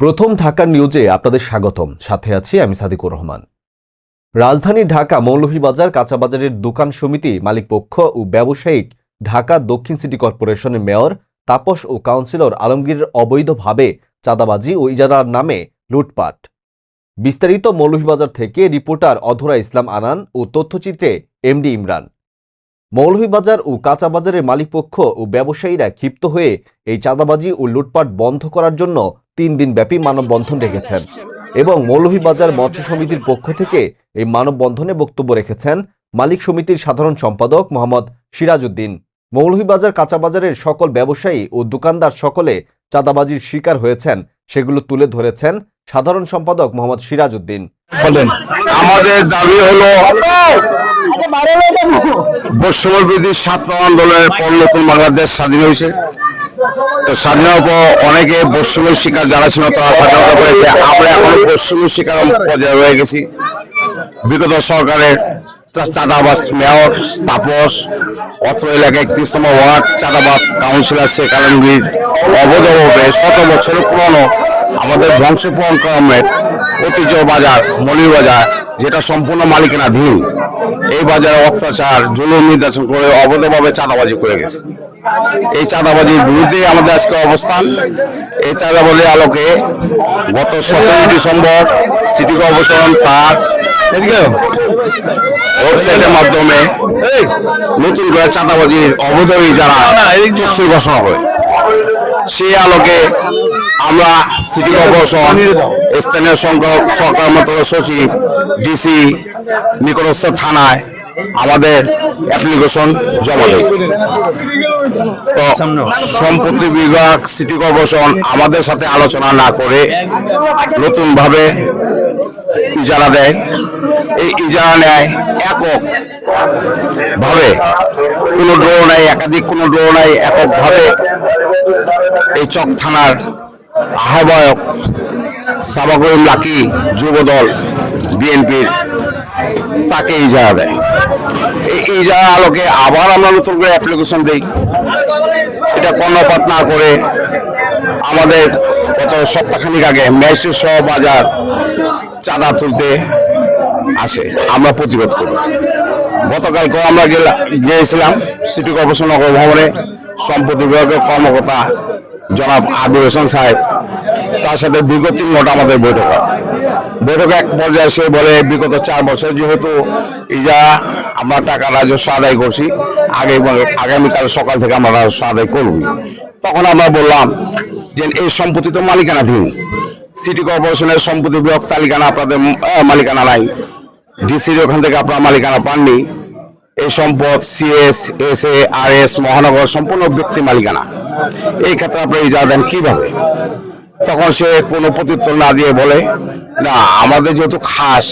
প্রথম ঢাকা নিউজে আপনাদের স্বাগতম। সাথে আছি আমি সাদিকুর রহমান। রাজধানী ঢাকা মৌলভীবাজার কাঁচাবাজারের দোকান সমিতি মালিকপক্ষ ও ব্যবসায়িক ঢাকা দক্ষিণ সিটি কর্পোরেশনের মেয়র তাপস ও কাউন্সিলর আলমগীরের অবৈধভাবে চাঁদাবাজি ও ইজারার নামে লুটপাট। বিস্তারিত মৌলভীবাজার থেকে রিপোর্টার অধরা ইসলাম আনান ও তথ্যচিত্রে এমডি ইমরান। মৌলভীবাজার ও কাঁচাবাজারের মালিকপক্ষ ও ব্যবসায়ীরা ক্ষিপ্ত হয়ে এই চাঁদাবাজি ও লুটপাট বন্ধ করার জন্য 3 দিনব্যাপী মানববন্ধন রেখেছেন এবং মৌলভীবাজার মৎস্য সমিতির পক্ষ থেকে এই মানববন্ধনে বক্তব্য রেখেছেন মালিক সমিতির সাধারণ সম্পাদক মোহাম্মদ সিরাজউদ্দিন। মৌলভীবাজার কাঁচাবাজারের সকল ব্যবসায়ী ও দোকানদার সকলে চাঁদাবাজির শিকার হয়েছেন, সেগুলো তুলে ধরেছেন সাধারণ সম্পাদক মোহাম্মদ সিরাজউদ্দিন। আমাদের দাবি হলো বৈষম্যবিরোধী ছাত্র আন্দোলনের পর নতুন বাংলাদেশ স্বাধীন হয়েছে। তো স্বাধীন হওয়ার পর অনেকে বৈষম্যের শিকার যারা ছিল তারা স্বাধীনতা পেয়েছে। আমরা এখন বৈষম্যের শিকার পর্যায়ে রয়ে গেছি। বিগত সরকারের চাঁদাবাজ মেয়র তাপস, অত্র এলাকায় 31তম ওয়ার্ড চাঁদাবাজ কাউন্সিলর শেখ আলমগীর অবৈধভাবে 100 বছরের পুরনো আমাদের বংশপরম্পরার ঐতিহ্য বাজার মৌলভীবাজার, যেটা সম্পূর্ণ মালিকানাধীন, এই বাজারে অত্যাচার জুলুম নির্যাতন করে অবৈধভাবে চাঁদাবাজি করে গেছে। এই চাঁদাবাজির বিরুদ্ধে আমাদের আজকে অবস্থান। এই চাঁদাবাজির আলোকে গত 17 ডিসেম্বর সিটি কর্পোরেশন তার ওয়েবসাইটের মাধ্যমে নতুন করে চাঁদাবাজির অবৈধ ইজারা ঘোষণা করে। সেই আলোকে আমরা সিটি কর্পোরেশন, স্থানীয় সরকার মন্ত্রণালয় সচিব, ডিসি নিকটস্থ থানায় আমাদের অ্যাপ্লিকেশন জমা দেয়। তো সম্পত্তি বিভাগ সিটি কর্পোরেশন আমাদের সাথে আলোচনা না করে নতুন ভাবে ইজারা দেয়। এই ইজারা নেয় একক ভাবে, কোনো ড্র নাই, একাধিক কোনো ড্র নাই, একক ভাবে এই চক থানার আহ্বায়ক সাবাকুল লাকি যুবদল বিএনপির তাকে ইজারা দেয়। এই ইজারা আলোকে আবার আমরা নতুন করে অ্যাপ্লিকেশন দিই। এটা কর্ণপাত না করে আমাদের গত সপ্তাহখানিক আগে ম্যাজিস্ট্রেট সহ বাজার চাঁদা তুলতে আসে, আমরা প্রতিরোধ করি। গতকালকে আমরা গিয়েছিলাম সিটি কর্পোরেশন নগর ভবনে, সম্পত্তি বিভাগের কর্মকর্তা জনাব আবির হোসেন সাহেব, তার সাথে দীর্ঘ 3 ঘন্টা আমাদের বৈঠকে এক পর্যায়ে সে বলে বিগত 4 বছর যেহেতু ইজারা আমরা টাকা রাজস্ব আদায় করছি, আগামীকাল সকাল থেকে আমরা রাজস্ব আদায় করবি। তখন আমরা বললাম যে এই সম্পত্তি তো মালিকানাধীন, সিটি কর্পোরেশনের সম্পত্তি বিভাগ তালিকানা আপনাদের মালিকানা নাই, ডিসির ওখান থেকে আপনারা মালিকানা পাননি। এই সম্পদ সিএস, এসএ, আরএস, মহানগর সম্পূর্ণ ব্যক্তি মালিকানা। এই ক্ষেত্রে আপনি ইজারা দেন কিভাবে? তখন সে কোনো প্রত্যুত্তর না দিয়ে বলে, না আমাদের যেহেতু খাস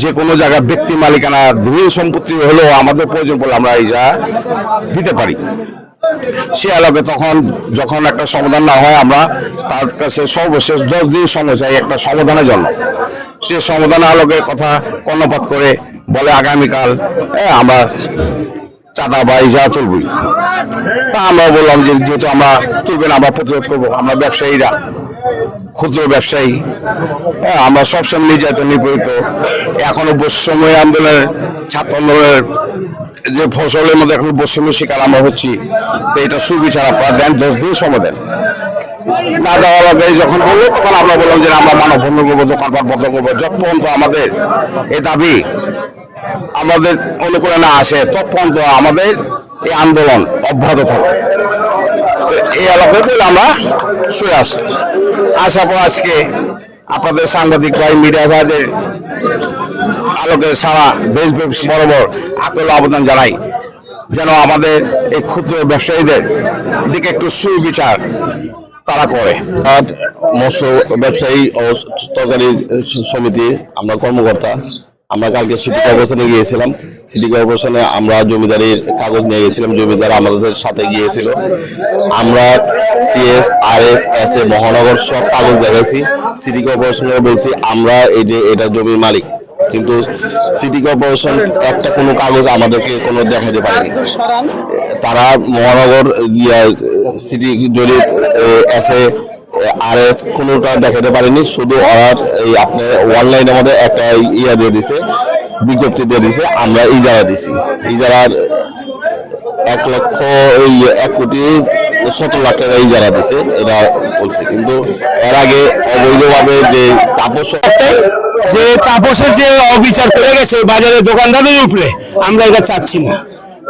যে কোনো জায়গায় ব্যক্তি মালিকানা ধীর সম্পত্তি হলেও আমাদের প্রয়োজন পড়লে আমরা ইজারা দিতে পারি। সে আলোকে তখন যখন একটা সমাধান না হয়, আমরা তার কাছে সর্বশেষ 10 দিন সময় চাই একটা সমাধানের জন্য। সে সমাধানের আলোকে কথা কর্ণপাত করে বলে আগামীকাল আমরা চাঁদা বা ইজারা তুলবই। তা আমরা বললাম যে যেহেতু আমরা তুলবেন আমরা প্রতিরোধ করবো। আমরা ব্যবসায়ীরা, ক্ষুদ্র ব্যবসায়ী, আমরা সবসময় নির্যাতন নিপীড়িত। এখনো বৈষম্য আন্দোলনের ছাত্র আন্দোলনের যে ফসলের মধ্যে এখন বৈষম্য শিকার আমরা হচ্ছি। তো এটা সুবিচার আপনারা দেন, 10 দিন সময় দেন। না দেওয়া লাগে যখন বললো তখন আমরা বললাম যে আমরা মানববন্ধন করবো, দোকানপাট বন্ধ করবো। যত পর্যন্ত আমাদের এই দাবি আমাদের অনুকূলে না আসে তত পর্যন্ত আমাদের এই আন্দোলন অব্যাহত থাকে। এই এলাকায় বলে আমরা শুয়ে আসি। আসার পর আজকে আপনাদের সাংবাদিক ভাই, মিডিয়া ভাইদের আলোকে সারা দেশব্যাপী বরাবর আকুল আবেদন জানাই যেন আমাদের এই ক্ষুদ্র ব্যবসায়ীদের দিকে একটু সুবিচার তারা করে। মৎস্য ব্যবসায়ী ও তরকারি সমিতির আমরা কর্মকর্তা, আমরা কালকে সিটি কর্পোরেশনে গিয়েছিলাম। সিটি কর্পোরেশনে আমরা জমিদারির কাগজ নিয়ে গেছিলাম, জমিদার আমাদের সাথে গিয়েছিল। আমরা সিএস, আরএস, এসএ, মহানগর সব কাগজ দেখাইছি। সিটি কর্পোরেশনে বলছি আমরা এই যে এটা জমির মালিক, কিন্তু সিটি কর্পোরেশন একটা কোনো কাগজ আমাদেরকে কোনো দেখাতে পারেনি। তারা মহানগর সিটি জরিপ, এসএ, RS কোনোটা দেখাতে পারেনি, শুধু ওরা এই আপনার অনলাইনের মধ্যে একটা ইয়া দিয়ে দিছে, বিজ্ঞপ্তি দিয়ে দিছে, আমরা ইজারা দিছি। ইজারার 1,17,00,000 টাকা ইজারা দিছে, এটা বলছে। কিন্তু এর আগে অবৈধভাবে যে তাপসের যে অবিচার করে গেছে বাজারে দোকানদারের উপরে, আমরা এটা চাচ্ছি না।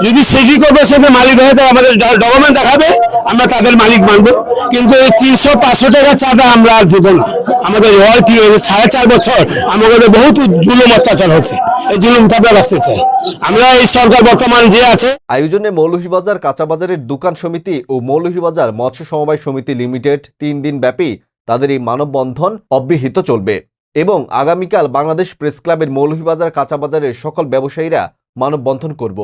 যদি সিটি কর্পোরেশনের মালিক হয়ে যায়, আমাদের ডকুমেন্ট দেখাবে, আমরা তাদের মালিক মানবো। কিন্তু এই 300-500 টাকা চাঁদা আমরা আর দেবো না। আমাদের রয়্যালটি হয়েছে 4.5 বছর, আমাদের বহুত জুলুম অত্যাচার হচ্ছে, এই জুলুম থেকে বাঁচতে চাই আমরা। এই সরকার বর্তমান যে আছে। আয়োজনে মৌলভীবাজার কাঁচা বাজারের দোকান সমিতি ও মৌলভীবাজার মৎস্য সমবায় সমিতি লিমিটেড 3 দিন ব্যাপী তাদের এই মানববন্ধন অব্যাহত চলবে এবং আগামীকাল বাংলাদেশ প্রেস ক্লাবের মৌলভীবাজার কাঁচা বাজারের সকল ব্যবসায়ীরা মানববন্ধন করব।